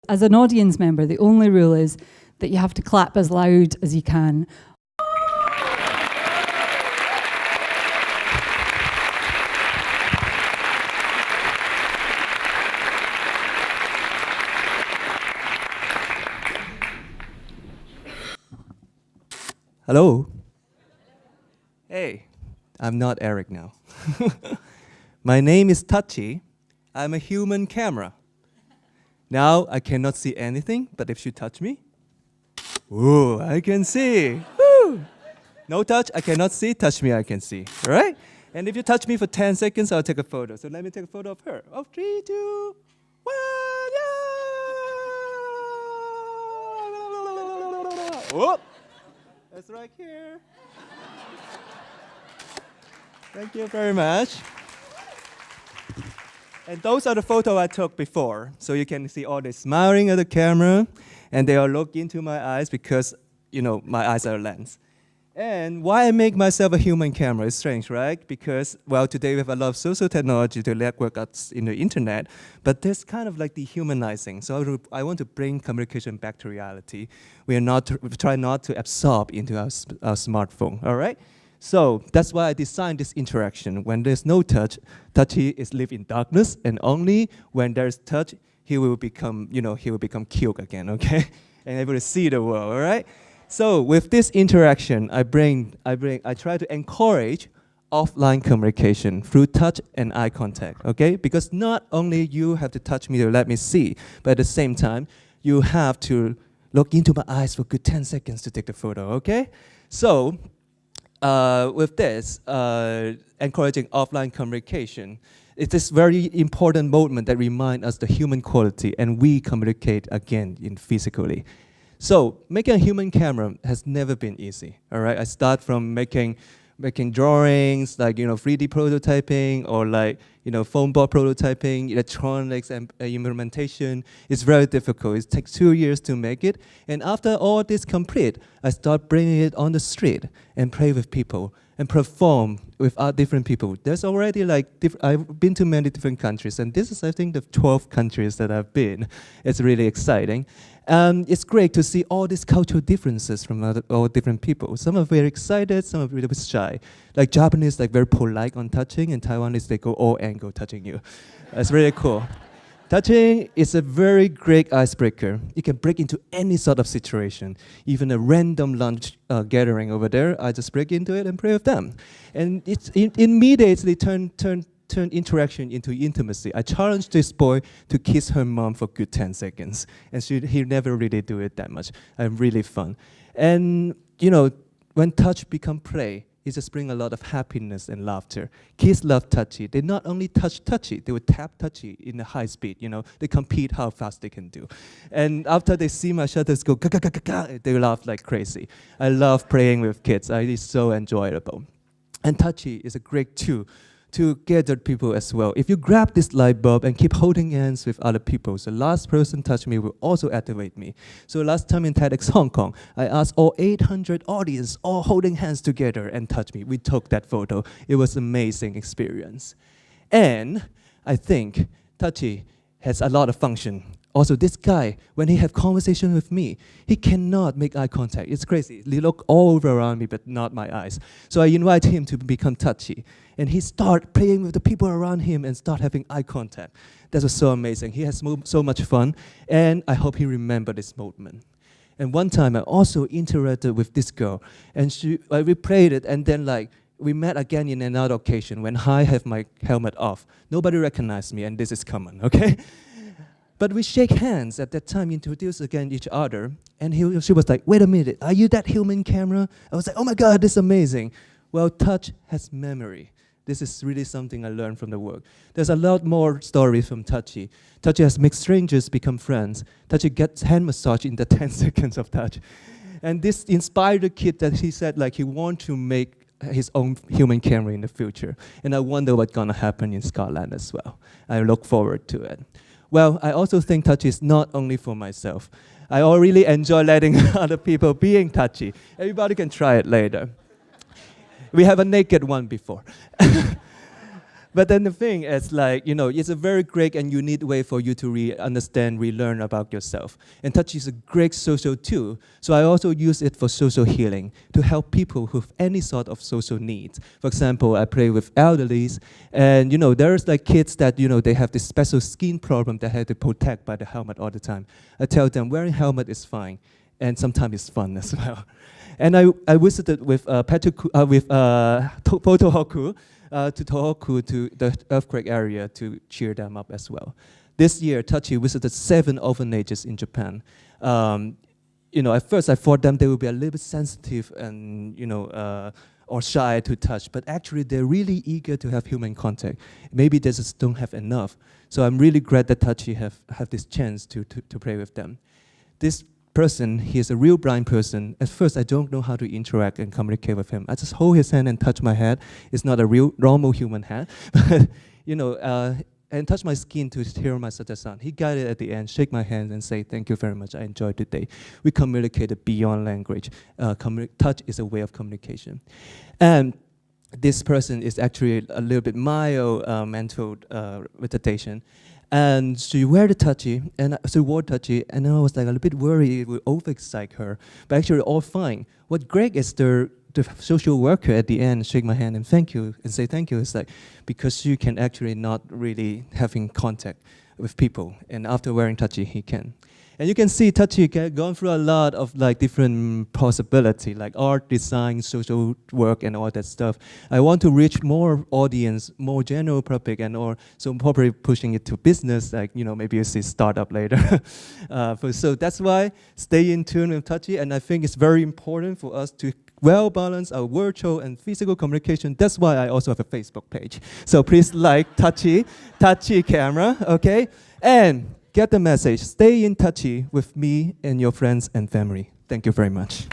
As an audience member, the only rule is that you have to clap as loud as you can. Hello. Hey, I'm not Eric now. My name is Touchy. I'm a human camera. Now I cannot see anything, but if you touch me, ooh, I can see. Woo. No touch, I cannot see. Touch me, I can see. All right? And if you touch me for 10 seconds, I'll take a photo. So let me take a photo of her. Oh, 3, 2, 1. Yeah! Whoop. That's right here. Thank you very much. And those are the photos I took before. So you can see all they smiling at the camera, and they all look into my eyes because, you know, my eyes are a lens. And why I make myself a human camera is strange, right? Because, well, today we have a lot of social technology to network us in the internet, but there's kind of like dehumanizing. So I want to bring communication back to reality. We try not to absorb into our smartphone, all right? So that's why I designed this interaction. When there's no touch, Touchy is live in darkness, and only when there's touch, he will become cute again, okay? And able to see the world, all right? So with this interaction, I try to encourage offline communication through touch and eye contact, okay? Because not only you have to touch me to let me see, but at the same time, you have to look into my eyes for a good 10 seconds to take the photo, okay? So, with this, encouraging offline communication, it's this very important moment that reminds us the human quality, and we communicate again physically. So making a human camera has never been easy, all right? I start from making drawings, like, 3D prototyping, or like, foam board prototyping, electronics and implementation. It's very difficult. It takes 2 years to make it. And after all this complete, I start bringing it on the street and play with people and perform with different people. There's already I've been to many different countries, and this is, I think, the 12th countries that I've been. It's really exciting. It's great to see all these cultural differences from all different people. Some are very excited, some are really shy. Like Japanese, very polite on touching, and Taiwanese, they go all angle touching you. That's really cool. Touching is a very great icebreaker. You can break into any sort of situation. Even a random lunch gathering over there, I just break into it and play with them. And it immediately turn interaction into intimacy. I challenged this boy to kiss her mom for good 10 seconds. And he never really do it that much. Really fun. And, when touch become play, it just brings a lot of happiness and laughter. Kids love Touchy. They not only touch Touchy, they would tap Touchy in a high speed. They compete how fast they can do. And after they see my shutters go, ga, ga, ga, ga, ga, they laugh like crazy. I love playing with kids. It's so enjoyable. And Touchy is a great tool to gather people as well. If you grab this light bulb and keep holding hands with other people, the last person touch me will also activate me. So last time in TEDx Hong Kong, I asked all 800 audience all holding hands together and touch me. We took that photo. It was an amazing experience. And I think Touchy has a lot of function. Also, this guy, when he have conversation with me, he cannot make eye contact. It's crazy. He look all over around me, but not my eyes. So I invite him to become Touchy. And he start playing with the people around him and start having eye contact. That was so amazing. He has so much fun, and I hope he remember this moment. And one time, I also interacted with this girl, and we played it, and then we met again in another occasion when I have my helmet off. Nobody recognized me, and this is common, okay? But we shake hands at that time, introduce again each other, and she was like, wait a minute, are you that human camera? I was like, oh my God, this is amazing. Well, touch has memory. This is really something I learned from the work. There's a lot more stories from Touchy. Touchy has made strangers become friends. Touchy gets hand massage in the 10 seconds of touch. And this inspired the kid that he said he wants to make his own human camera in the future. And I wonder what's gonna happen in Scotland as well. I look forward to it. Well, I also think Touchy is not only for myself. I really enjoy letting other people being Touchy. Everybody can try it later. We have a naked one before. But then the thing is like, it's a very great and unique way for you to understand, relearn about yourself. And Touchy is a great social tool. So I also use it for social healing to help people who have any sort of social needs. For example, I play with elderlies, and there's like kids that, they have this special skin problem that have to protect by the helmet all the time. I tell them wearing helmet is fine, and sometimes it's fun as well. And I visited with Pecha, with Tohoku, to Tohoku, to the earthquake area, to cheer them up as well. This year, Touchy visited 7 orphanages in Japan. At first I thought they would be a little bit sensitive and or shy to touch, but actually they're really eager to have human contact. Maybe they just don't have enough. So I'm really glad that Touchy have this chance to play with them. This person, he is a real blind person. At first, I don't know how to interact and communicate with him. I just hold his hand and touch my head. It's not a real normal human hand, but and touch my skin to hear my sound. He got it at the end, shake my hand and say, "Thank you very much, I enjoyed today." We communicated beyond language. Touch is a way of communication. And this person is actually a little bit mild mental retardation. And she wore the Touchy, and she wore Touchy, and I was like a little bit worried it would overexcite her. But actually, all fine. What great is the social worker at the end shake my hand and thank you and say thank you. It's like because you can actually not really having contact with people, and after wearing Touchy, he can. And you can see Touchy gone through a lot of like different possibility, like art, design, social work, and all that stuff. I want to reach more audience, more general public, so probably pushing it to business, like maybe you see startup later. So that's why stay in tune with Touchy, and I think it's very important for us to well balance our virtual and physical communication. That's why I also have a Facebook page. So please like Touchy camera, okay? And get the message. Stay in Touchy with me and your friends and family. Thank you very much.